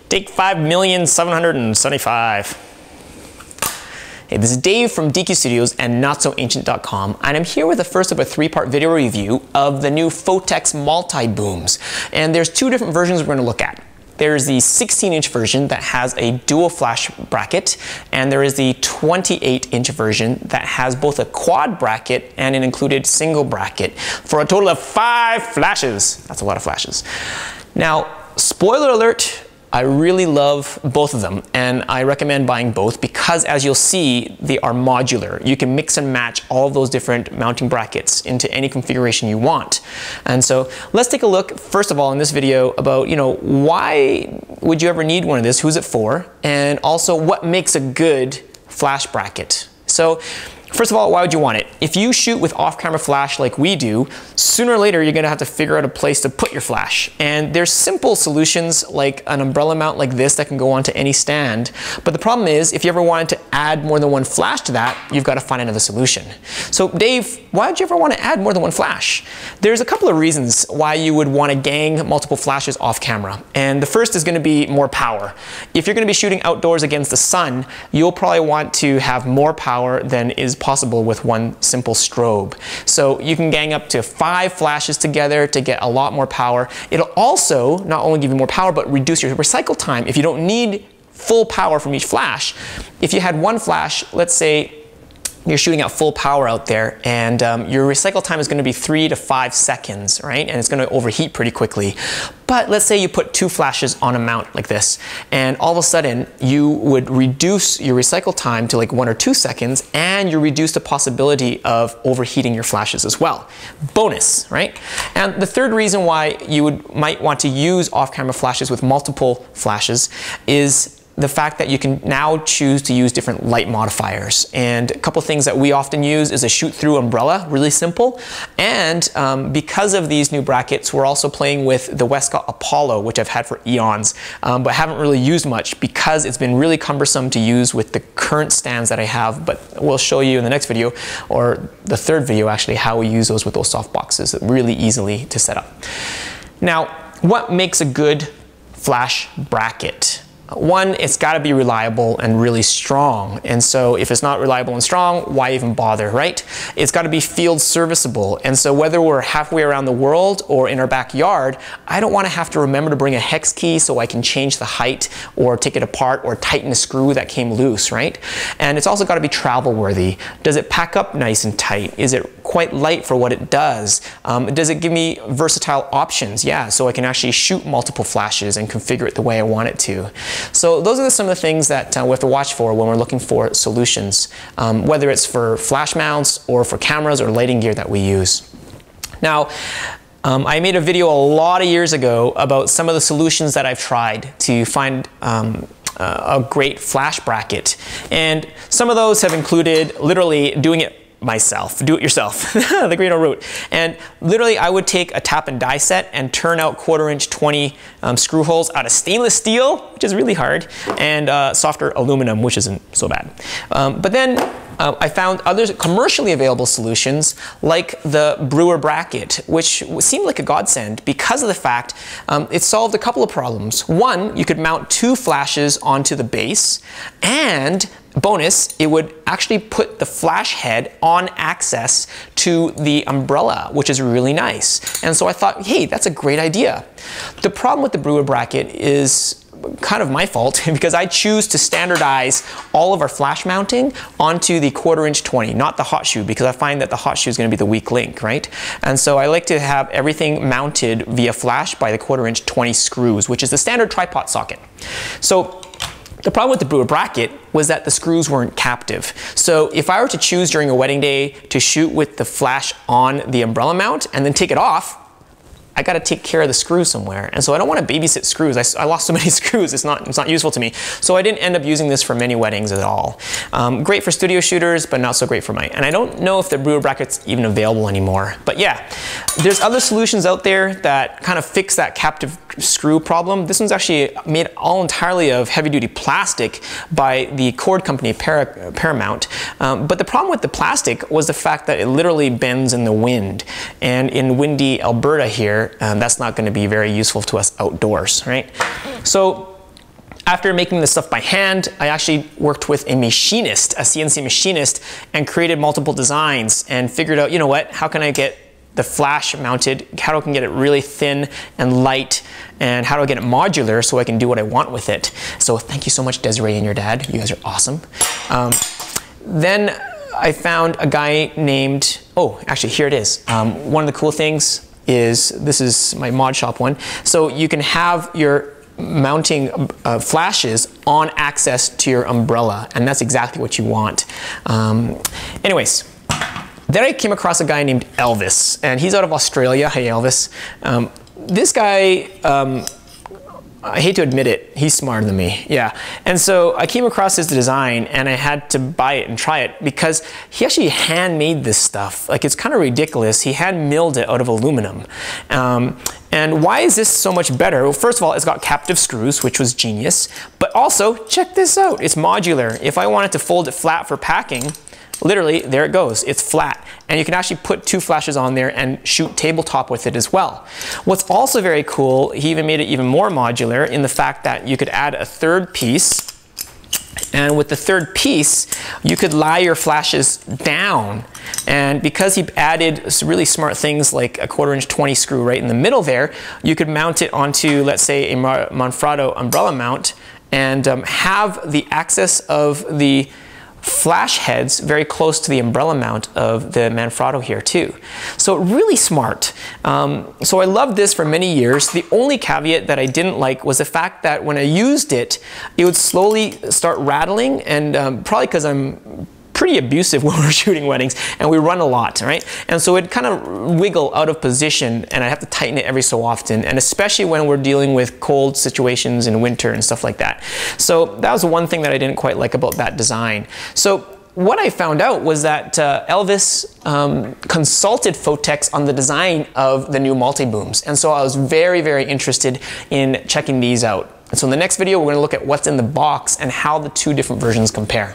Take 5,775,000. Hey, this is Dave from DQ Studios and NotSoAncient.com, and I'm here with the first of a three-part video review of the new Photex multi-booms. And there's two different versions we're going to look at. There's the 16-inch version that has a dual flash bracket, and there is the 28-inch version that has both a quad bracket and an included single bracket for a total of 5 flashes. That's a lot of flashes. Now, spoiler alert, I really love both of them, and I recommend buying both because, as you'll see, they are modular. You can mix and match all of those different mounting brackets into any configuration you want. And so let's take a look, first of all, in this video about, why would you ever need one of this? Who's it for? And also, what makes a good flash bracket? So, first of all, why would you want it? If you shoot with off-camera flash like we do, sooner or later you're going to have to figure out a place to put your flash. And there's simple solutions like an umbrella mount like this that can go onto any stand. But the problem is, if you ever wanted to add more than one flash to that, you've got to find another solution. So Dave, why would you ever want to add more than one flash? There's a couple of reasons why you would want to gang multiple flashes off camera. And the first is going to be more power. If you're going to be shooting outdoors against the sun, you'll probably want to have more power than is possible with one simple strobe. So you can gang up to 5 flashes together to get a lot more power. It'll also not only give you more power, but reduce your recycle time if you don't need full power from each flash. If you had one flash, let's say you're shooting at full power out there, and your recycle time is going to be 3 to 5 seconds, right? And it's going to overheat pretty quickly. But let's say you put 2 flashes on a mount like this, and all of a sudden you would reduce your recycle time to like 1 or 2 seconds, and you reduce the possibility of overheating your flashes as well. Bonus, right? And the third reason why you might want to use off-camera flashes with multiple flashes is the fact that you can now choose to use different light modifiers. And a couple things that we often use is a shoot-through umbrella, really simple. And because of these new brackets, we're also playing with the Westcott Apollo, which I've had for eons, but haven't really used much because it's been really cumbersome to use with the current stands that I have. But we'll show you in the next video, or the third video actually, how we use those with those soft boxes really easily to set up. Now, what makes a good flash bracket? One, it's got to be reliable and really strong. And so if it's not reliable and strong, why even bother, right? It's got to be field serviceable. And so whether we're halfway around the world or in our backyard, I don't want to have to remember to bring a hex key so I can change the height or take it apart or tighten a screw that came loose, right? And it's also got to be travel worthy. Does it pack up nice and tight? Is it quite light for what it does? Does it give me versatile options? Yeah, so I can actually shoot multiple flashes and configure it the way I want it to. So those are some of the things that we have to watch for when we're looking for solutions, whether it's for flash mounts or for cameras or lighting gear that we use. Now, I made a video a lot of years ago about some of the solutions that I've tried to find a great flash bracket. And some of those have included literally doing it myself, do it yourself, the great old route. And literally I would take a tap and die set and turn out 1/4" 20 screw holes out of stainless steel, which is really hard, and softer aluminum, which isn't so bad. But then I found other commercially available solutions like the Brewer bracket, which seemed like a godsend because of the fact it solved a couple of problems. One, you could mount 2 flashes onto the base, and bonus, it would actually put the flash head on access to the umbrella, which is really nice. And so I thought, hey, that's a great idea. The problem with the Brewer bracket is kind of my fault because I choose to standardize all of our flash mounting onto the 1/4" 20, not the hot shoe, because I find that the hot shoe is going to be the weak link, right? And so I like to have everything mounted via flash by the 1/4" 20 screws, which is the standard tripod socket. So the problem with the Brewer bracket was that the screws weren't captive. So if I were to choose during a wedding day to shoot with the flash on the umbrella mount and then take it off, I got to take care of the screws somewhere. And so I don't want to babysit screws. I lost so many screws, it's not useful to me. So I didn't end up using this for many weddings at all. Great for studio shooters, but not so great for mine. And I don't know if the Brewer bracket's even available anymore. But yeah, there's other solutions out there that kind of fix that captive screw problem. This one's actually made all entirely of heavy-duty plastic by the cord company Paramount. But the problem with the plastic was the fact that it literally bends in the wind. And in windy Alberta here, that's not going to be very useful to us outdoors, right? So After making this stuff by hand, I actually worked with a machinist, a CNC machinist, and created multiple designs and figured out, you know what, how can I get the flash mounted, how can I get it really thin and light, and how do I get it modular so I can do what I want with it. So thank you so much, Desiree and your dad. You guys are awesome. Then I found a guy named, oh, actually here it is. One of the cool things is, this is my Mod Shop one. So you can have your mounting flashes on access to your umbrella, and that's exactly what you want. Anyways, then I came across a guy named Elvis, and he's out of Australia. Hey Elvis. This guy, I hate to admit it, he's smarter than me, yeah. And so I came across his design and I had to buy it and try it because he actually handmade this stuff. Like, it's kind of ridiculous. He hand milled it out of aluminum. And why is this so much better? Well, first of all, it's got captive screws, which was genius, but also, check this out, it's modular. If I wanted to fold it flat for packing, literally, there it goes, it's flat. And you can actually put 2 flashes on there and shoot tabletop with it as well. What's also very cool, he even made it even more modular in the fact that you could add a 3rd piece, and with the 3rd piece, you could lie your flashes down. And because he added some really smart things like a 1/4" 20 screw right in the middle there, you could mount it onto, let's say, a Manfrotto umbrella mount and have the access of the flash heads very close to the umbrella mount of the Manfrotto here too. So really smart. So I loved this for many years. The only caveat that I didn't like was the fact that when I used it, it would slowly start rattling, and probably because I'm pretty abusive when we're shooting weddings and we run a lot, right? And so it kind of wiggle out of position and I have to tighten it every so often, and especially when we're dealing with cold situations in winter and stuff like that. So that was one thing that I didn't quite like about that design. So what I found out was that Elvis consulted Photex on the design of the new multi-booms, and so I was very, very interested in checking these out. And so in the next video, we're going to look at what's in the box and how the 2 different versions compare.